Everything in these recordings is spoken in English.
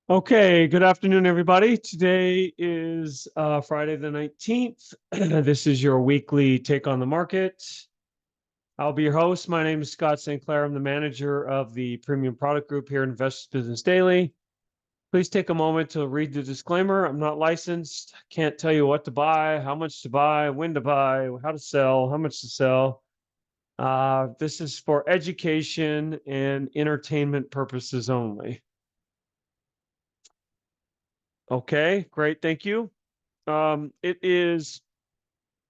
Okay, good afternoon, everybody. Today is Friday the 19th. This is your weekly take on the market. I'll be your host. My name is Scott St. Clair. I'm the manager of the Premium Product Group here at Investors Business Daily. Please take a moment to read the disclaimer. I'm not licensed. Can't tell you what to buy, how much to buy, when to buy, how to sell, how much to sell. This is for education and entertainment purposes only. Okay, great. Thank you. It is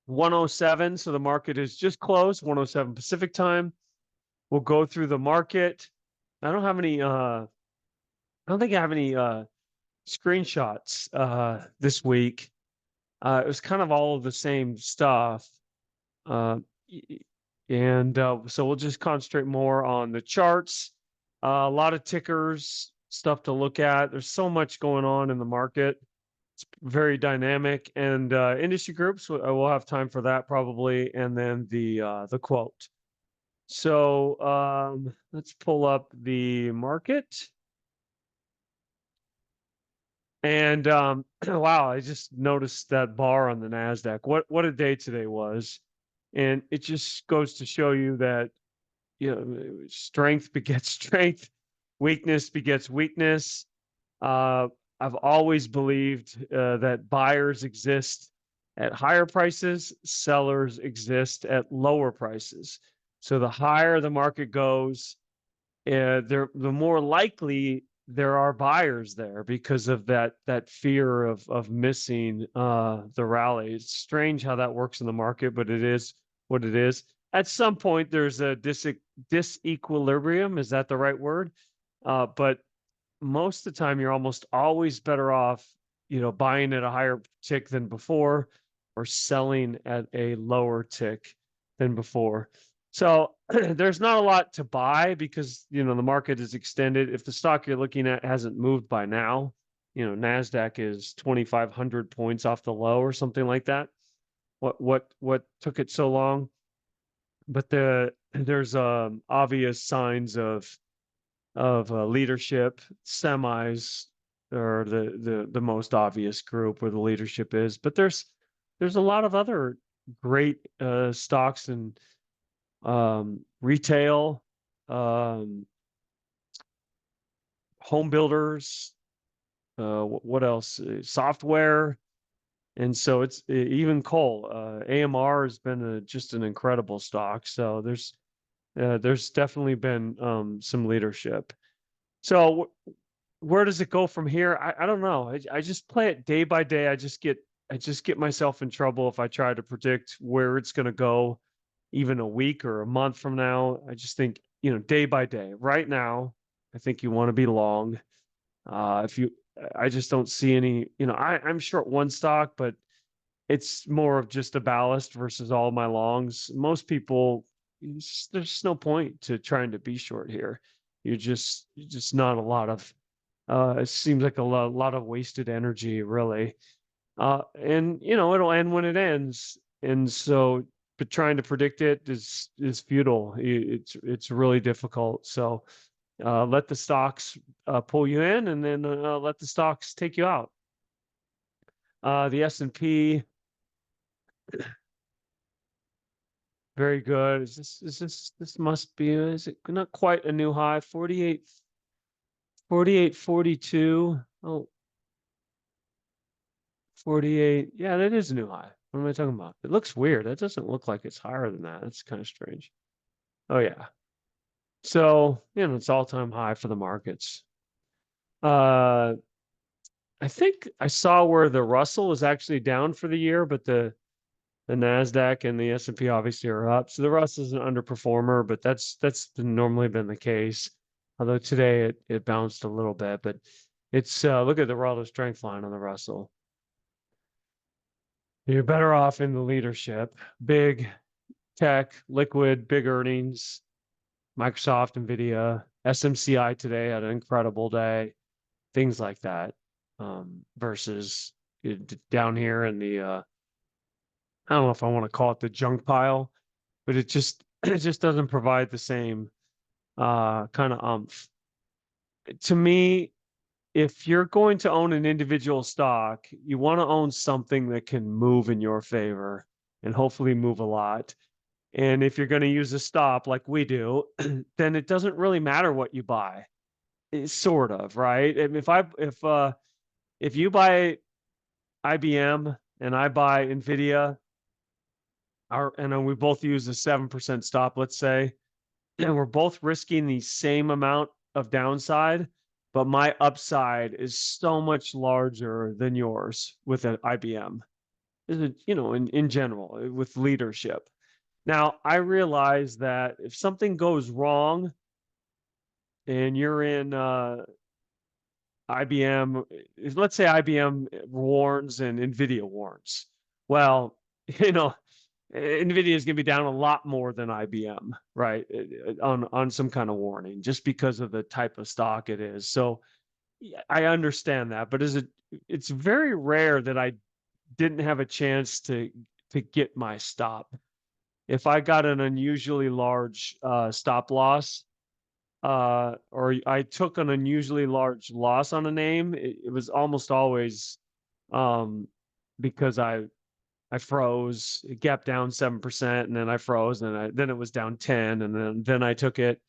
107, so the market is just closed, 107 Pacific time. We'll go through the market. I don't have any I don't think I have any screenshots this week. It was kind of all of the same stuff. Uh, and so we'll just concentrate more on the charts. A lot of tickers, stuff to look at. There's so much going on in the market. It's very dynamic, and industry groups. We'll have time for that probably, and then the quote. So let's pull up the market. And wow, I just noticed that bar on the Nasdaq. What a day today was, and it just goes to show you that strength begets strength, weakness begets weakness. Uh, I've always believed that buyers exist at higher prices, sellers exist at lower prices. So the higher the market goes, the more likely there are buyers there because of that fear of missing the rally. It's strange how that works in the market, but it is what it is. At some point, there's a disequilibrium. Is that the right word? But most of the time, you're almost always better off, buying at a higher tick than before, or selling at a lower tick than before. So there's not a lot to buy because the market is extended. If the stock you're looking at hasn't moved by now, Nasdaq is 2,500 points off the low or something like that. What took it so long? But there's obvious signs of leadership. Semis are the most obvious group where the leadership is, but there's a lot of other great stocks and retail, home builders, what else? Software. And so it's even coal. AMR has been just an incredible stock. So there's definitely been some leadership. So where does it go from here? I don't know. I just play it day by day. I just get myself in trouble if I try to predict where it's going to go even a week or a month from now. I just think, day by day. Right now, I think you want to be long. If you I just don't see any, I'm short one stock, but it's more of just a ballast versus all my longs. Most people, there's no point to trying to be short here. You're just not a lot of it seems like a lot of wasted energy, really. And it'll end when it ends. And so, but trying to predict it is futile. It's really difficult. So let the stocks pull you in, and then let the stocks take you out. The S&P, very good. This must be, is it not quite a new high? 42. Oh, 48. Yeah, that is a new high. What am I talking about? It looks weird. That doesn't look like it's higher than that. That's kind of strange. Oh yeah. So, it's all-time high for the markets. Uh, I think I saw where the Russell is actually down for the year, but the Nasdaq and the S&P obviously are up. So the Russell is an underperformer, but that's normally been the case. Although today it bounced a little bit, but it's look at the relative strength line on the Russell. You're better off in the leadership. Big tech, liquid, big earnings. Microsoft, Nvidia, SMCI today had an incredible day. Things like that. Versus down here in the I don't know if I want to call it the junk pile, but it just it just doesn't provide the same kind of umph. To me, if you're going to own an individual stock, you want to own something that can move in your favor and hopefully move a lot. And if you're going to use a stop like we do, then it doesn't really matter what you buy. It's sort of, right? And if you buy IBM and I buy Nvidia, and we both use a 7% stop, let's say, and we're both risking the same amount of downside, but my upside is so much larger than yours with an IBM. In general, with leadership. Now, I realize that if something goes wrong and you're in IBM, let's say IBM warns and Nvidia warns. Well, Nvidia is going to be down a lot more than IBM, right? On some kind of warning, just because of the type of stock it is. So I understand that, but it's very rare that I didn't have a chance to get my stop. If I got an unusually large stop loss, or I took an unusually large loss on a name, it was almost always because I froze. It gapped down 7%, and then I froze, and then it was down 10, and then I took it,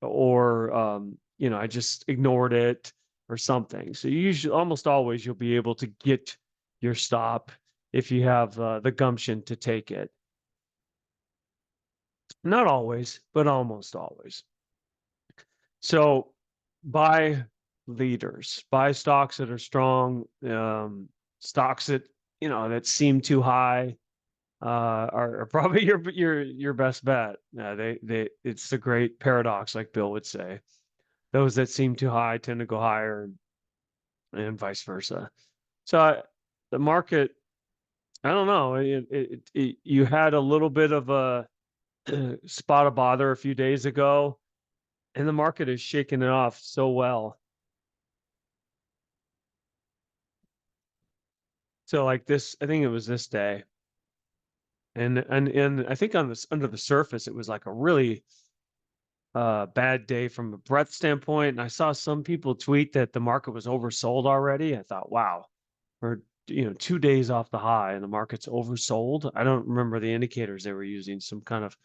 or I just ignored it or something. So almost always you'll be able to get your stop if you have the gumption to take it. Not always, but almost always. So buy leaders, buy stocks that are strong, stocks that that seem too high are probably your best bet. It's the great paradox, like Bill would say. Those that seem too high tend to go higher, and vice versa. So the market, I don't know. You had a little bit of a spot of bother a few days ago, and the market is shaking it off so well. So like this, I think it was this day, and I think under the surface, it was like a really bad day from a breadth standpoint. And I saw some people tweet that the market was oversold already. I thought, wow, we're 2 days off the high and the market's oversold. I don't remember the indicators they were using, some kind of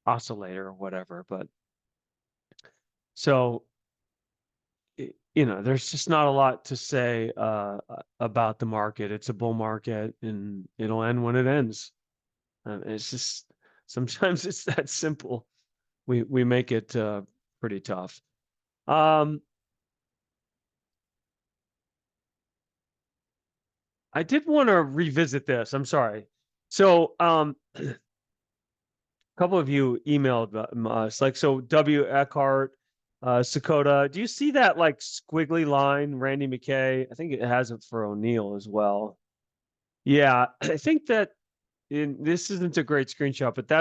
oscillator or whatever. But so there's just not a lot to say about the market. It's a bull market, and it'll end when it ends. It's just sometimes it's that simple. We make it pretty tough. I did want to revisit this. I'm sorry. So a couple of you emailed us, like, so W. Eckhart, Sakota. Do you see that like squiggly line, Randy McKay? I think it has it for O'Neill as well. Yeah, I think that this isn't a great screenshot, but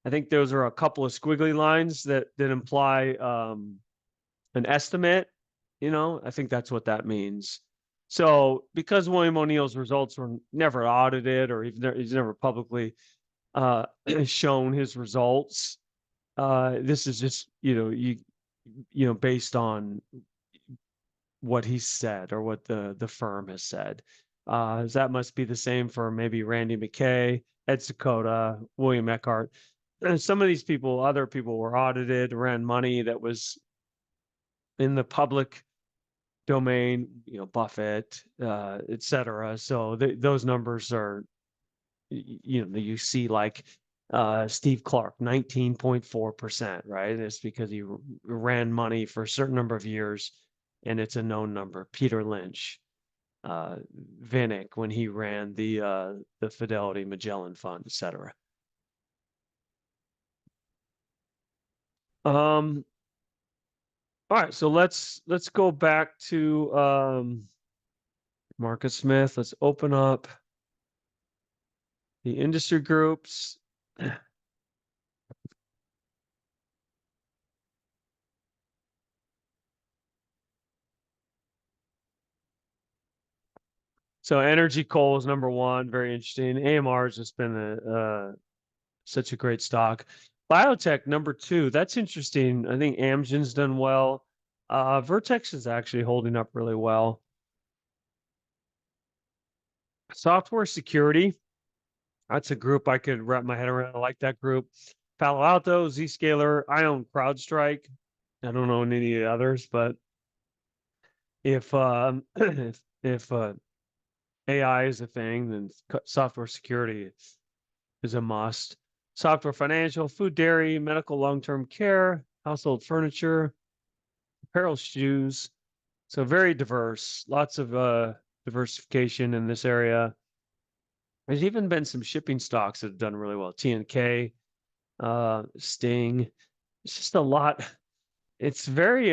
I think those are a couple of squiggly lines that imply an estimate. I think that's what that means. So because William O'Neill's results were never audited, or he's never publicly shown his results, this is just based on what he said or what the firm has said. That must be the same for maybe Randy McKay, Ed Sakota, William Eckhart. Some of these people, other people, were audited, ran money that was in the public domain, Buffett, et cetera. So those numbers are, you see like Steve Clark, 19.4%, right? It's because he ran money for a certain number of years, and it's a known number. Peter Lynch, Vinnick, when he ran the Fidelity Magellan Fund, et cetera. All right, so let's go back to Marcus Smith. Let's open up the industry groups. So energy coal is number one, very interesting. AMR has just been such a great stock. Biotech number two, that's interesting. I think Amgen's done well. Vertex is actually holding up really well. Software security, that's a group I could wrap my head around. I like that group. Palo Alto, Zscaler, I own CrowdStrike. I don't own any of the others, but if if AI is a thing, then software security is a must. Software financial, food, dairy, medical, long-term care, household furniture, apparel, shoes. So very diverse, lots of diversification in this area. There's even been some shipping stocks that have done really well. TNK, Sting. It's just a lot. It's very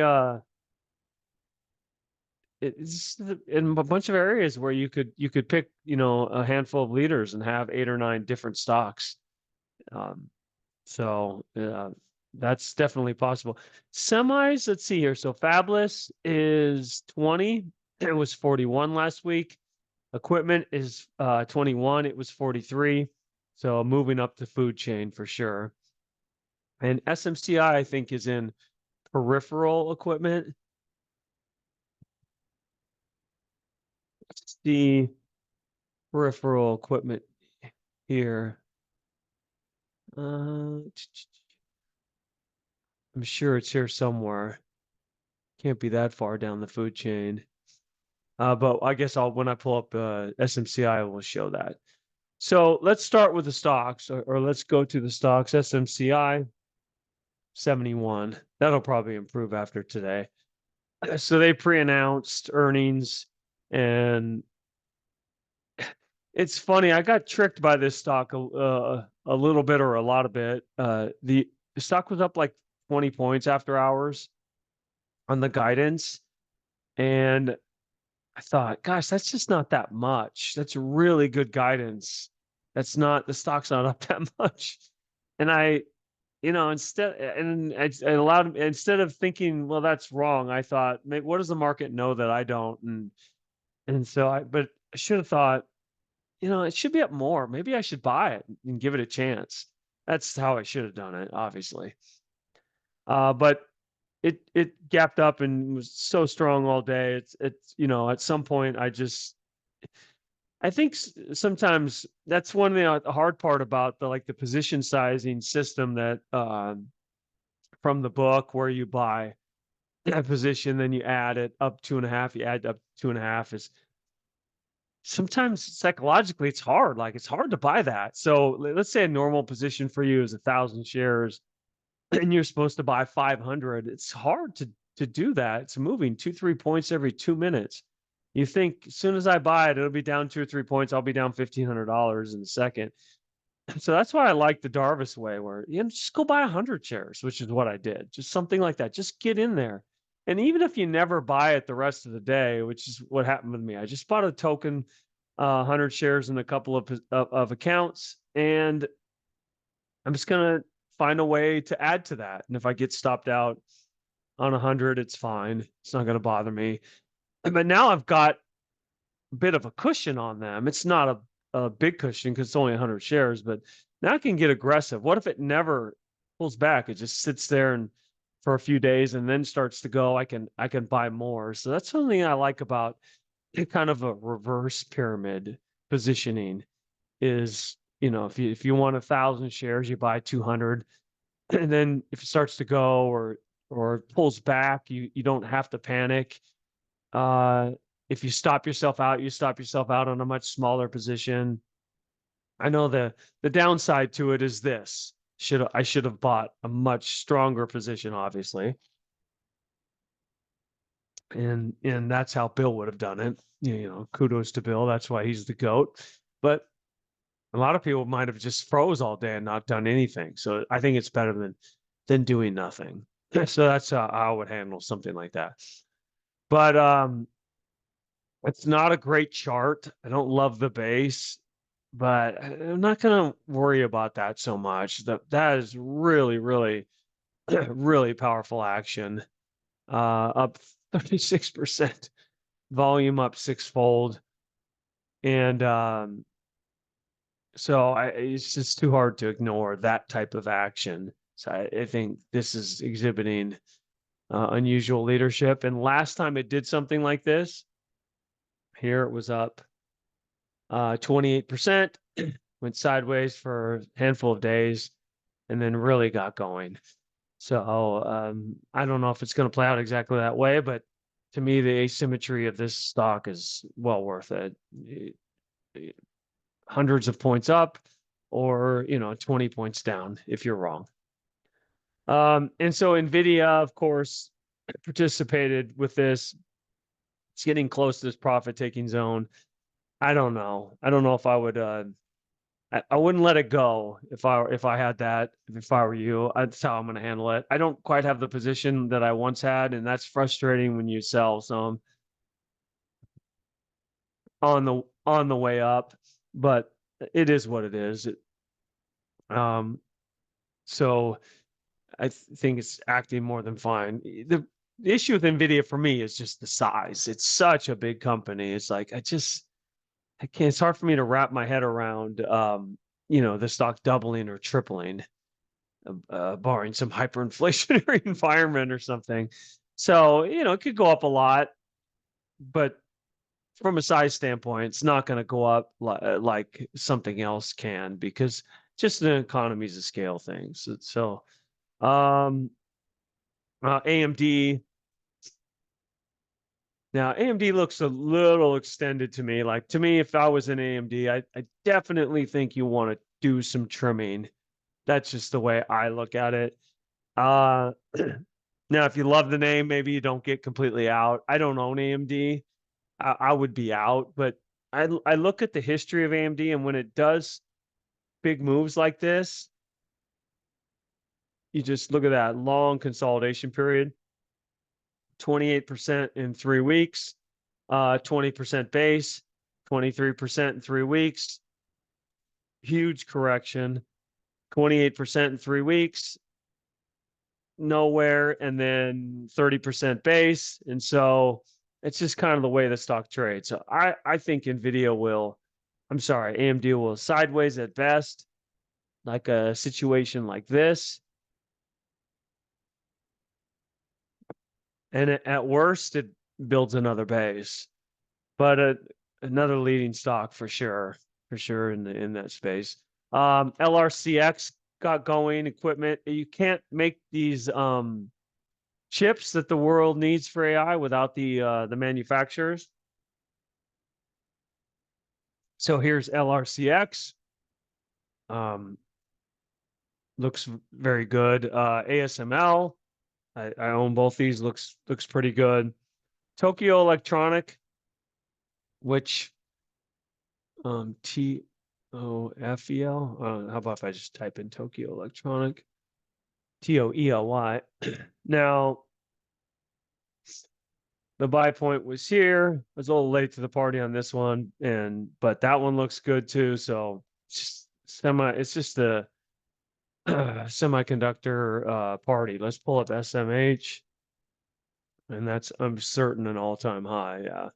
it's in a bunch of areas where you could pick, a handful of leaders and have 8 or 9 different stocks. So that's definitely possible. Semis, let's see here. So Fabless is 20. It was 41 last week. Equipment is 21. It was 43. So moving up the food chain for sure. And SMCI, I think, is in peripheral equipment. Let's see peripheral equipment here. I'm sure it's here somewhere. Can't be that far down the food chain. But I guess when I pull up SMCI, I will show that. So let's start with the stocks, or let's go to the stocks. SMCI 71. That'll probably improve after today. So they pre-announced earnings, and it's funny. I got tricked by this stock a little bit or a lot of bit. The stock was up like 20 points after hours on the guidance, and I thought, gosh, that's just not that much. That's really good guidance. That's not, the stock's not up that much. And instead of thinking, well, that's wrong, I thought, what does the market know that I don't? But I should have thought, it should be up more. Maybe I should buy it and give it a chance. That's how I should have done it, obviously. But it gapped up and was so strong all day. It's at some point I think sometimes that's one of the hard part about the position sizing system that from the book, where you buy a position, then you add it up 2.5, you add up 2.5, is sometimes psychologically it's hard. Like, it's hard to buy that. So let's say a normal position for you is 1,000 shares and you're supposed to buy 500. It's hard to do that. It's moving 2-3 points every 2 minutes. You think as soon as I buy it, it'll be down 2 or 3 points. I'll be down $1,500 in a second. So that's why I like the Darvis way, where just go buy 100 shares, which is what I did. Just something like that. Just get in there. And even if you never buy it the rest of the day, which is what happened with me, I just bought a token, 100 shares in a couple of accounts, and I'm just gonna find a way to add to that. And if I get stopped out on 100, it's fine. It's not gonna bother me. But now I've got a bit of a cushion on them. It's not a big cushion because it's only 100 shares, but now I can get aggressive. What if it never pulls back? It just sits there and for a few days and then starts to go. I can buy more. So that's something I like about kind of a reverse pyramid positioning. Is, if you want 1,000 shares, you buy 200, and then if it starts to go or pulls back, you don't have to panic. If you stop yourself out, you stop yourself out on a much smaller position. I know the downside to it is this. I should have bought a much stronger position, obviously. And that's how Bill would have done it. Kudos to Bill. That's why he's the GOAT. But a lot of people might have just froze all day and not done anything. So I think it's better than doing nothing. So that's how I would handle something like that. But it's not a great chart. I don't love the base, but I'm not going to worry about that so much. That is really, really, really powerful action. Up 36%, volume up 6-fold. And so it's just too hard to ignore that type of action. So I think this is exhibiting unusual leadership. And last time it did something like this, here it was up 28%, went sideways for a handful of days, and then really got going. So I don't know if it's going to play out exactly that way, but to me, the asymmetry of this stock is well worth it. Hundreds of points up, or 20 points down if you're wrong. And so Nvidia, of course, participated with this. It's getting close to this profit-taking zone. I don't know. I don't know if I would. I wouldn't let it go if I had that. If I were you, that's how I'm going to handle it. I don't quite have the position that I once had, and that's frustrating when you sell some on the way up. But it is what it is. So I think it's acting more than fine. The issue with Nvidia for me is just the size. It's such a big company. It's like I can't. It's hard for me to wrap my head around. The stock doubling or tripling, barring some hyperinflationary environment or something. So it could go up a lot, but from a size standpoint, it's not going to go up like something else can, because just the economies of scale things. So AMD. Now, AMD looks a little extended to me. Like, to me, if I was an AMD, I definitely think you want to do some trimming. That's just the way I look at it. Now, if you love the name, maybe you don't get completely out. I don't own AMD. I would be out, but I look at the history of AMD, and when it does big moves like this, you just look at that long consolidation period. 28% in 3 weeks, 20% base, 23% in 3 weeks, huge correction, 28% in 3 weeks, nowhere, and then 30% base. And so it's just kind of the way the stock trades. So I think AMD will sideways at best, like a situation like this. And at worst, it builds another base. But another leading stock for sure in that space. LRCX got going, equipment. You can't make these chips that the world needs for AI without the manufacturers. So here's LRCX. Looks very good. ASML. I own both these. Looks pretty good. Tokyo Electronic, which TOFEL. How about if I just type in Tokyo Electronic? TOELY. Now, the buy point was here. I was a little late to the party on this one, but that one looks good too. So it's just a semiconductor party. Let's pull up SMH, and that's, I'm certain, an all-time high. Yeah.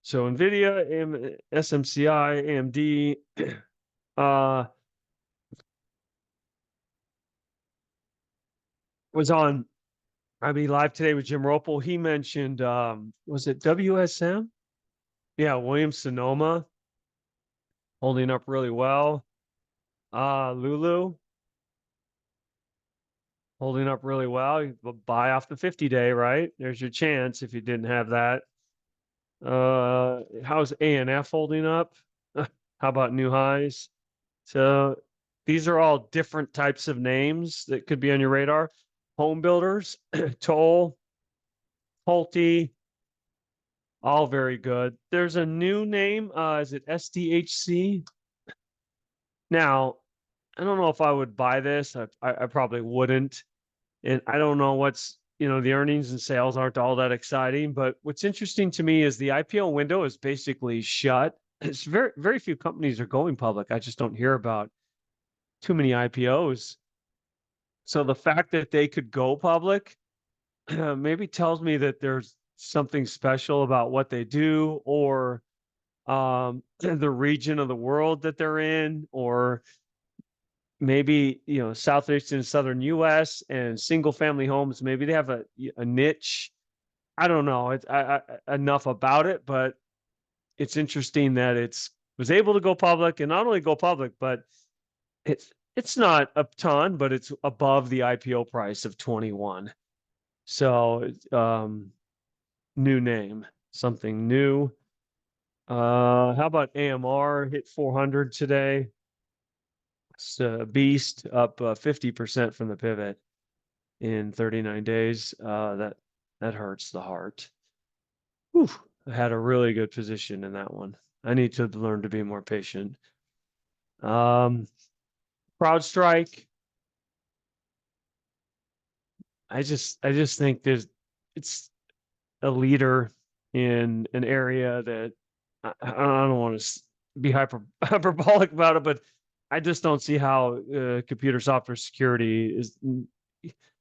So Nvidia, SMCI, AMD, was on live today with Jim Ropel. He mentioned, was it WSM? Yeah, Williams Sonoma holding up really well. Lulu holding up really well. You buy off the 50-day, right? There's your chance if you didn't have that. How's ANF holding up? How about new highs? So these are all different types of names that could be on your radar. Home builders, Toll, Pulte, all very good. There's a new name. Is it SDHC? Now, I don't know if I would buy this. I probably wouldn't. And I don't know the earnings and sales aren't all that exciting. But what's interesting to me is the IPO window is basically shut. It's very, very few companies are going public. I just don't hear about too many IPOs. So the fact that they could go public maybe tells me that there's something special about what they do, or the region of the world that they're in, or maybe, southeast and southern US and single family homes, maybe they have a niche. I don't know enough about it, but it's interesting that it's was able to go public, and not only go public, but it's not a ton, but it's above the IPO price of 21. So new name, something new. How about AMR hit 400 today? It's a beast, up 50% from the pivot in 39 days. That hurts the heart. Whew, I had a really good position in that one. I need to learn to be more patient. CrowdStrike. I just think it's a leader in an area that I don't want to be hyperbolic about it, but I just don't see how computer software security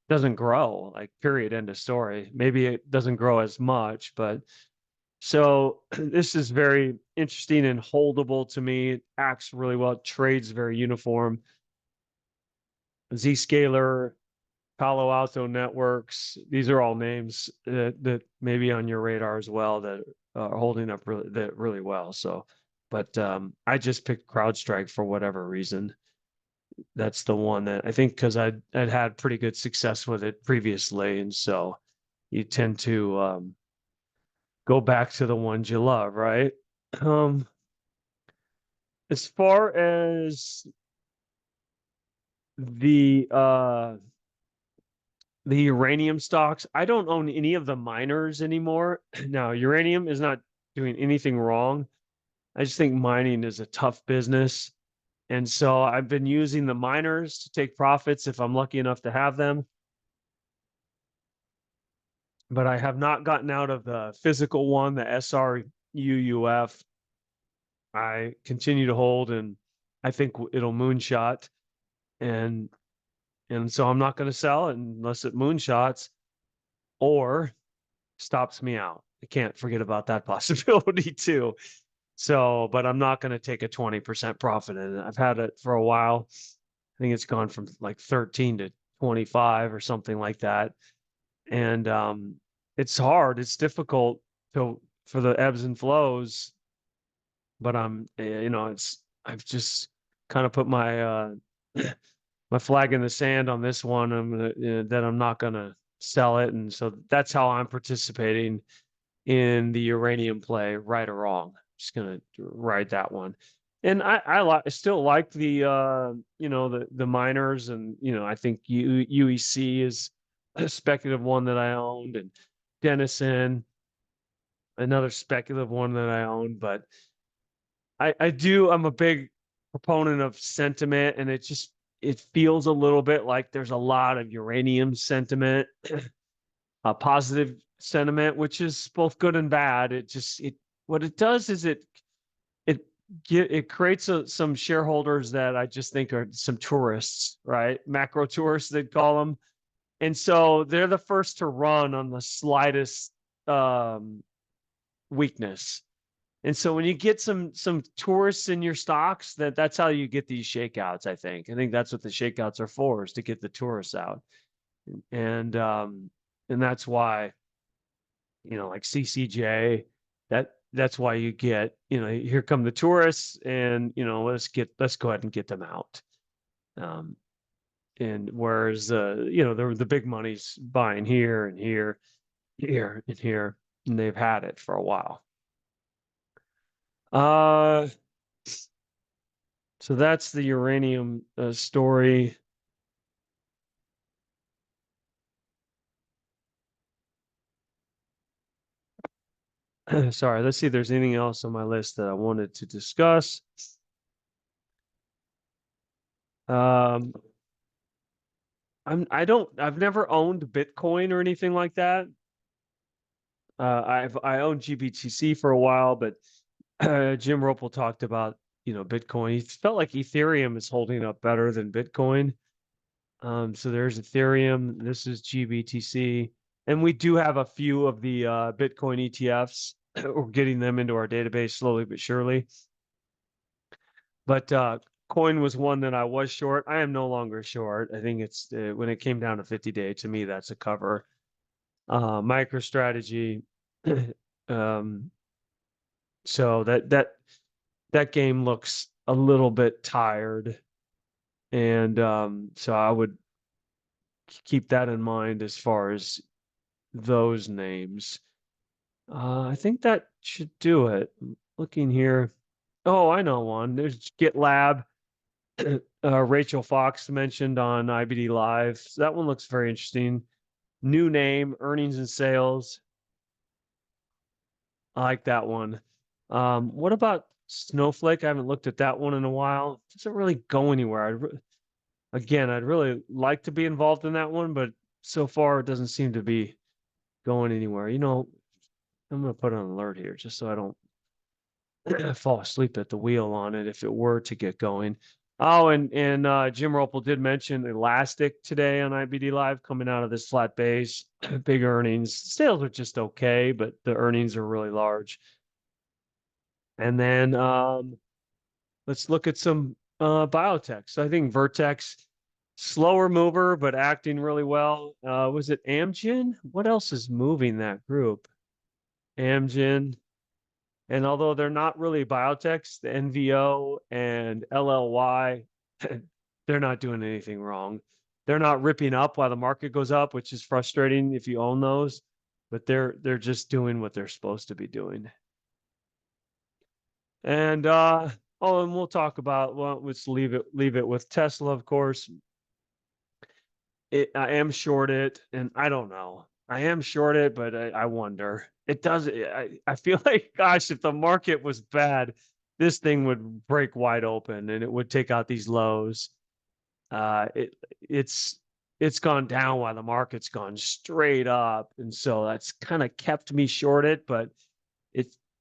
doesn't grow, like, period, end of story. Maybe it doesn't grow as much, but so this is very interesting and holdable to me. It acts really well, trades very uniform. Zscaler, Palo Alto Networks, these are all names that may be on your radar as well, that are holding up really well. So, but I just picked CrowdStrike for whatever reason. That's the one that I think, because I'd had pretty good success with it previously, and so you tend to go back to the ones you love, right? As far as the uranium stocks, I don't own any of the miners anymore. Now, uranium is not doing anything wrong. I just think mining is a tough business. And so I've been using the miners to take profits if I'm lucky enough to have them. But I have not gotten out of the physical one, the SRUF. I continue to hold, and I think it'll moonshot. And so I'm not going to sell it unless it moonshots or stops me out. I can't forget about that possibility too. So, but I'm not going to take a 20% profit in it. I've had it for a while. I think it's gone from like 13 to 25 or something like that. And it's hard. It's difficult for the ebbs and flows. But I've just kind of put my my flag in the sand on this one. That I'm not going to sell it, and so that's how I'm participating in the uranium play, right or wrong. Just gonna ride that one. And I still like the the miners, and I think UEC is a speculative one that I owned, and Denison, another speculative one that I own. But I'm a big proponent of sentiment, and it feels a little bit like there's a lot of uranium sentiment, a positive sentiment, which is both good and bad. What it does is it creates some shareholders that I just think are some tourists, right? Macro tourists, they'd call them. And so they're the first to run on the slightest weakness. And so when you get some tourists in your stocks, that's how you get these shakeouts. I think that's what the shakeouts are for, is to get the tourists out. And that's why, like CCJ, that's why you get, here come the tourists, and let's go ahead and get them out. And whereas the big money's buying here and here, here and here, and they've had it for a while. So that's the uranium story. Sorry, let's see if there's anything else on my list that I wanted to discuss. I've never owned Bitcoin or anything like that. I owned GBTC for a while, but Jim Ropel talked about, Bitcoin. He felt like Ethereum is holding up better than Bitcoin. So there's Ethereum. This is GBTC. And we do have a few of the Bitcoin ETFs. We're getting them into our database slowly but surely. But coin was one that I was short. I am no longer short. I think it's when it came down to 50-day, to me, that's a cover. MicroStrategy. um, so that game looks a little bit tired. And so I would keep that in mind as far as those names. I think that should do it. Looking here. Oh, I know one. There's GitLab. Rachel Fox mentioned on IBD Live. So that one looks very interesting. New name, earnings and sales. I like that one. What about Snowflake? I haven't looked at that one in a while. It doesn't really go anywhere. I'd really like to be involved in that one, but so far it doesn't seem to be going anywhere. I'm going to put an alert here just so I don't fall asleep at the wheel on it if it were to get going. Oh, and Jim Ropel did mention Elastic today on IBD Live coming out of this flat base, big earnings. Sales are just okay, but the earnings are really large. And then let's look at some biotech. So I think Vertex, slower mover, but acting really well. Was it Amgen? What else is moving that group? Amgen. And although they're not really biotechs, the NVO and LLY, they're not doing anything wrong. They're not ripping up while the market goes up, which is frustrating if you own those, but they're just doing what they're supposed to be doing. And and we'll talk about, well, let's leave it with Tesla, of course. I am short it, and I don't know. I am short it, but I wonder. It does. I feel like, gosh, if the market was bad, this thing would break wide open and it would take out these lows. It's gone down while the market's gone straight up, and so that's kind of kept me short it. But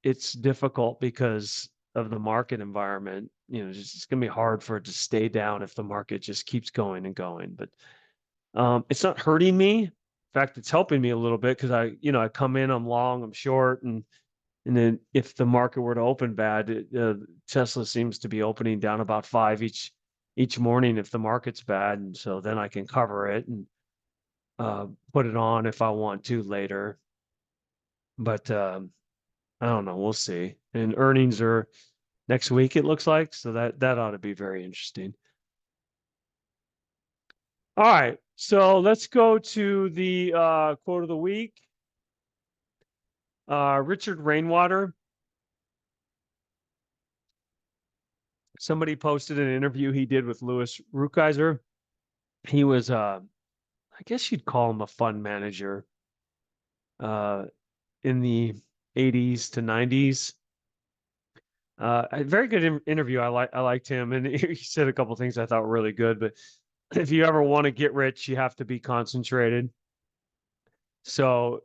it's difficult because of the market environment. It's gonna be hard for it to stay down if the market just keeps going and going. But it's not hurting me. In fact, it's helping me a little bit because I come in, I'm long, I'm short, and then if the market were to open bad, Tesla seems to be opening down about 5 each morning if the market's bad, and so then I can cover it and put it on if I want to later. But I don't know, we'll see. And earnings are next week, it looks like, so that ought to be very interesting. All right, so let's go to the quote of the week. Richard Rainwater. Somebody posted an interview he did with Louis Rukeyser. He was, I guess you'd call him a fund manager in the 80s to 90s. A very good interview. I liked him, and he said a couple things I thought were really good. But if you ever want to get rich, you have to be concentrated. So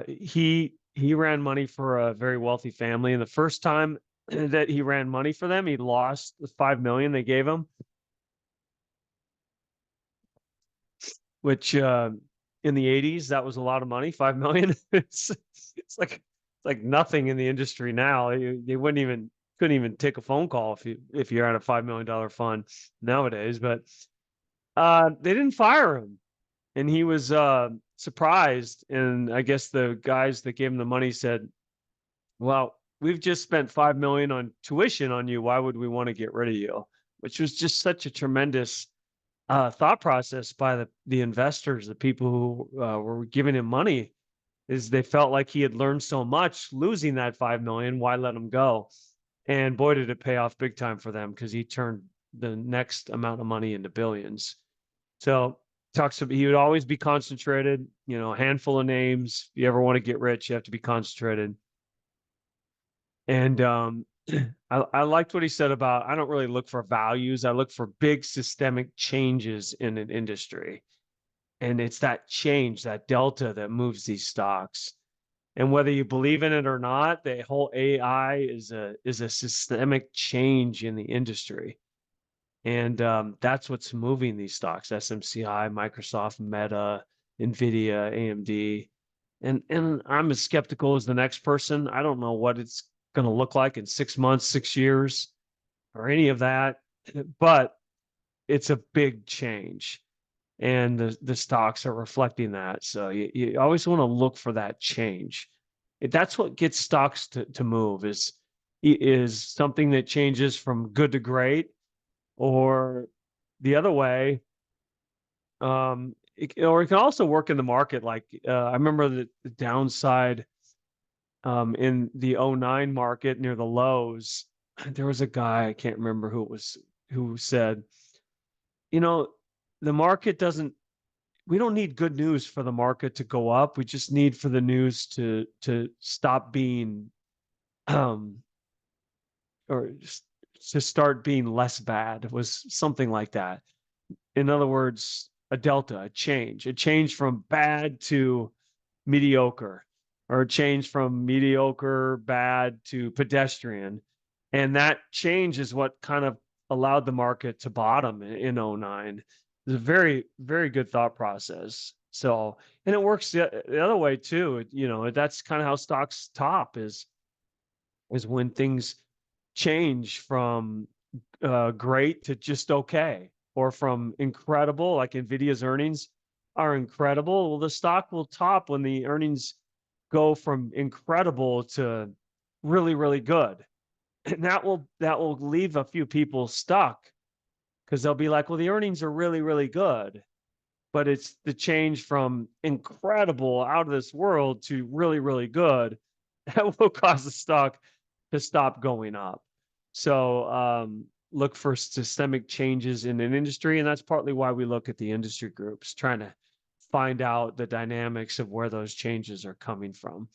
he ran money for a very wealthy family, and the first time that he ran money for them, he lost the $5 million they gave him, which in the 80s that was a lot of money. $5 million. it's like nothing in the industry now. They couldn't even take a phone call if you're at a $5 million fund nowadays. But they didn't fire him, and he was surprised. And I guess the guys that gave him the money said, well, we've just spent $5 million on tuition on you. Why would we want to get rid of you? Which was just such a tremendous thought process by the investors, the people who were giving him money, is they felt like he had learned so much losing that $5 million. Why let him go? And boy, did it pay off big time for them, because he turned the next amount of money into billions. So he would always be concentrated, a handful of names. If you ever want to get rich, you have to be concentrated. And I liked what he said about, I don't really look for values. I look for big systemic changes in an industry. And it's that change, that delta, that moves these stocks. And whether you believe in it or not, the whole AI is a systemic change in the industry. And that's what's moving these stocks: SMCI, Microsoft, Meta, Nvidia, AMD. And I'm as skeptical as the next person. I don't know what it's going to look like in 6 months, 6 years, or any of that. but it's a big change, and the stocks are reflecting that. So you always want to look for that change. That's what gets stocks to move is something that changes from good to great, or the other way. Or it can also work in the market. Like I remember the downside in the 09 market near the lows. There was a guy, I can't remember who it was, who said, the market doesn't, we don't need good news for the market to go up. We just need for the news to stop being or just to start being less bad. It was something like that. In other words, a delta, a change from bad to mediocre, or a change from mediocre, bad to pedestrian. And that change is what kind of allowed the market to bottom in 09. It's a very, very good thought process. So, and it works the other way too. That's kind of how stocks top is when things change from great to just okay, or from incredible, like Nvidia's earnings are incredible. Well, the stock will top when the earnings go from incredible to really, really good. And that will leave a few people stuck, because they'll be like, well, the earnings are really, really good, but it's the change from incredible, out of this world, to really, really good that will cause the stock to stop going up. So look for systemic changes in an industry, and that's partly why we look at the industry groups, trying to find out the dynamics of where those changes are coming from.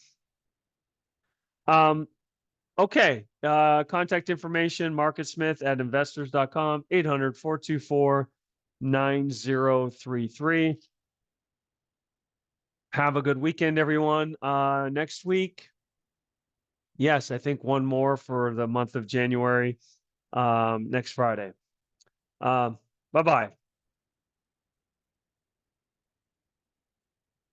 Okay. Contact information, marketsmith@investors.com, 800-424-9033. Have a good weekend, everyone. Next week, yes, I think one more for the month of January, next Friday. Bye-bye.